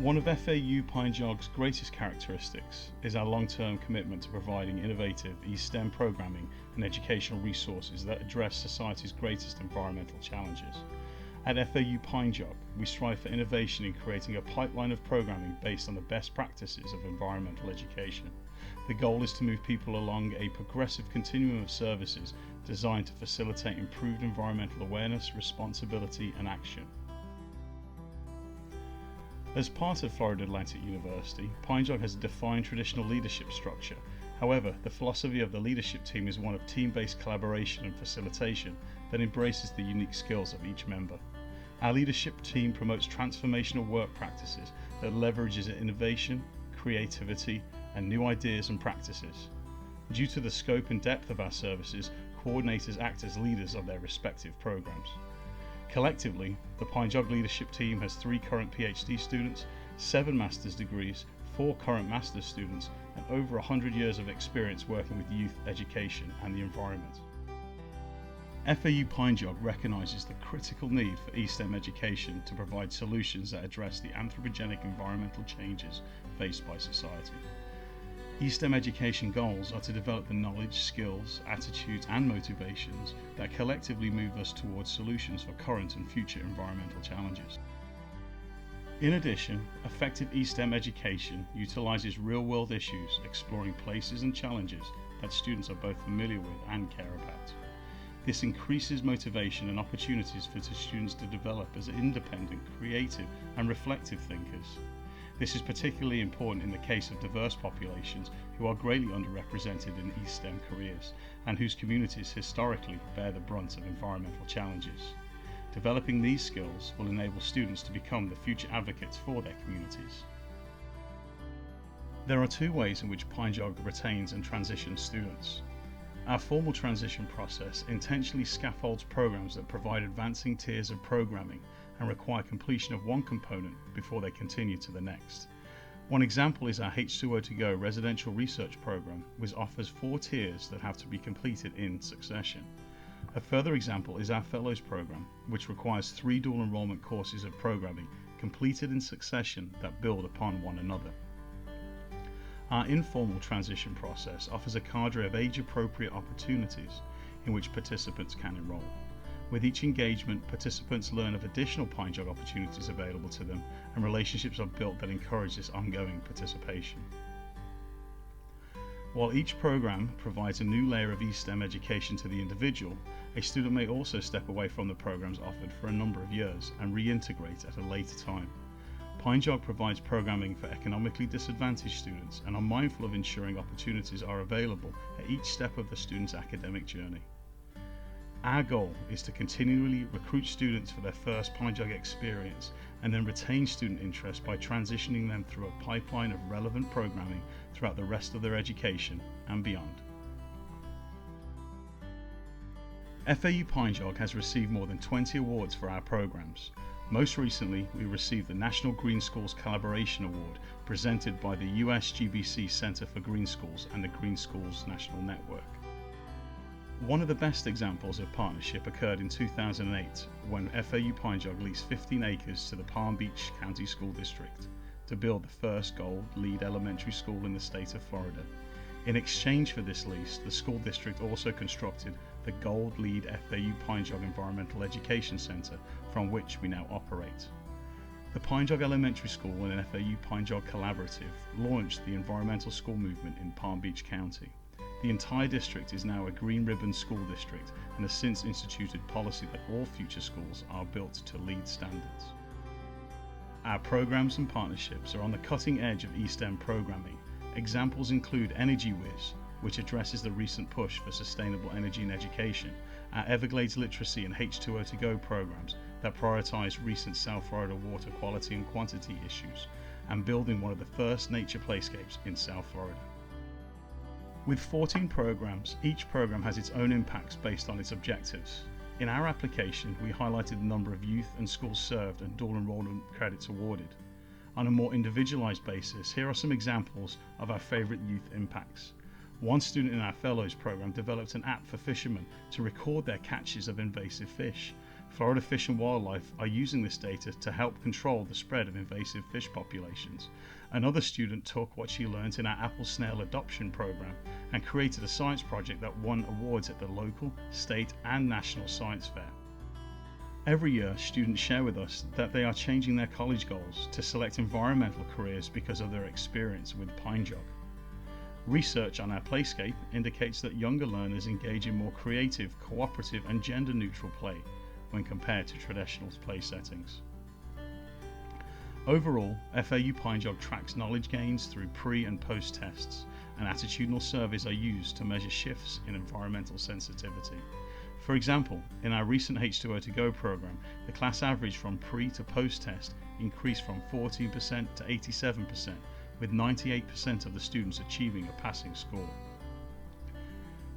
One of FAUPineJog's greatest characteristics is our long-term commitment to providing innovative STEM programming and educational resources that address society's greatest environmental challenges. At FAUPineJog, we strive for innovation in creating a pipeline of programming based on the best practices of environmental education. The goal is to move people along a progressive continuum of services designed to facilitate improved environmental awareness, responsibility, and action. As part of Florida Atlantic University, FAUPineJog has a defined traditional leadership structure. However, the philosophy of the leadership team is one of team-based collaboration and facilitation that embraces the unique skills of each member. Our leadership team promotes transformational work practices that leverages innovation, creativity, and new ideas and practices. Due to the scope and depth of our services, coordinators act as leaders of their respective programs. Collectively, the FAUPineJog leadership team has 3 current PhD students, 7 master's degrees, 4 current master's students, and over 100 years of experience working with youth education and the environment. FAUPineJog recognises the critical need for STEM education to provide solutions that address the anthropogenic environmental changes faced by society. STEM education goals are to develop the knowledge, skills, attitudes and motivations that collectively move us towards solutions for current and future environmental challenges. In addition, effective STEM education utilises real-world issues, exploring places and challenges that students are both familiar with and care about. This increases motivation and opportunities for students to develop as independent, creative and reflective thinkers. This is particularly important in the case of diverse populations who are greatly underrepresented in STEM careers and whose communities historically bear the brunt of environmental challenges. Developing these skills will enable students to become the future advocates for their communities. There are 2 ways in which FAUPineJog retains and transitions students. Our formal transition process intentionally scaffolds programs that provide advancing tiers of programming and require completion of one component before they continue to the next. One example is our H2O2Go residential research program, which offers 4 tiers that have to be completed in succession. A further example is our Fellows program, which requires 3 dual enrollment courses of programming completed in succession that build upon one another. Our informal transition process offers a cadre of age-appropriate opportunities in which participants can enroll. With each engagement, participants learn of additional FAUPineJog opportunities available to them, and relationships are built that encourage this ongoing participation. While each program provides a new layer of STEM education to the individual, a student may also step away from the programs offered for a number of years and reintegrate at a later time. FAUPineJog provides programming for economically disadvantaged students and are mindful of ensuring opportunities are available at each step of the student's academic journey. Our goal is to continually recruit students for their first FAUPineJog experience and then retain student interest by transitioning them through a pipeline of relevant programming throughout the rest of their education and beyond. FAUPineJog has received more than 20 awards for our programs. Most recently, we received the National Green Schools Collaboration Award presented by the US GBC Center for Green Schools and the Green Schools National Network. One of the best examples of partnership occurred in 2008 when FAUPineJog leased 15 acres to the Palm Beach County School District to build the first gold LEED elementary school in the state of Florida. In exchange for this lease, the school district also constructed the gold LEED FAUPineJog Environmental Education Center, from which we now operate. The FAUPineJog Elementary School and FAUPineJog Collaborative launched the environmental school movement in Palm Beach County. The entire district is now a green ribbon school district and has since instituted policy that all future schools are built to LEED standards. Our programs and partnerships are on the cutting edge of STEM programming. Examples include EnergyWiz, which addresses the recent push for sustainable energy in education, our Everglades Literacy and H2O2Go programs that prioritize recent South Florida water quality and quantity issues, and building one of the first nature playscapes in South Florida. With 14 programs, each program has its own impacts based on its objectives. In our application, we highlighted the number of youth and schools served and dual enrollment credits awarded. On a more individualized basis, here are some examples of our favorite youth impacts. One student in our Fellows program developed an app for fishermen to record their catches of invasive fish. Florida Fish and Wildlife are using this data to help control the spread of invasive fish populations. Another student took what she learnt in our apple snail adoption program and created a science project that won awards at the local, state and national science fair. Every year, students share with us that they are changing their college goals to select environmental careers because of their experience with FAUPineJog. Research on our playscape indicates that younger learners engage in more creative, cooperative and gender-neutral play when compared to traditional play settings. Overall, FAUPineJog tracks knowledge gains through pre- and post-tests, and attitudinal surveys are used to measure shifts in environmental sensitivity. For example, in our recent H2O2Go program, the class average from pre to post-test increased from 14% to 87%, with 98% of the students achieving a passing score.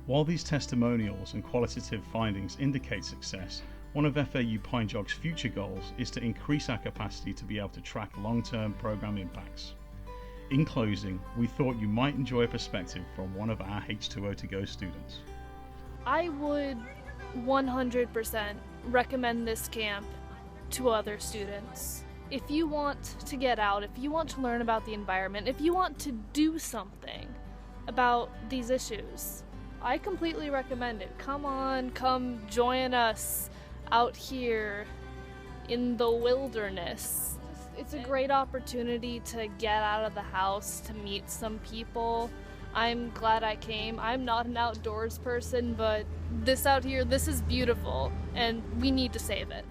While these testimonials and qualitative findings indicate success, one of FAUPineJog's future goals is to increase our capacity to be able to track long-term program impacts. In closing, we thought you might enjoy a perspective from one of our H2O2Go students. I would 100% recommend this camp to other students. If you want to get out, if you want to learn about the environment, if you want to do something about these issues, I completely recommend it. Come on, come join us out here in the wilderness. It's a great opportunity to get out of the house, to meet some people. I'm glad I came. I'm not an outdoors person, but this out here, this is beautiful, and we need to save it.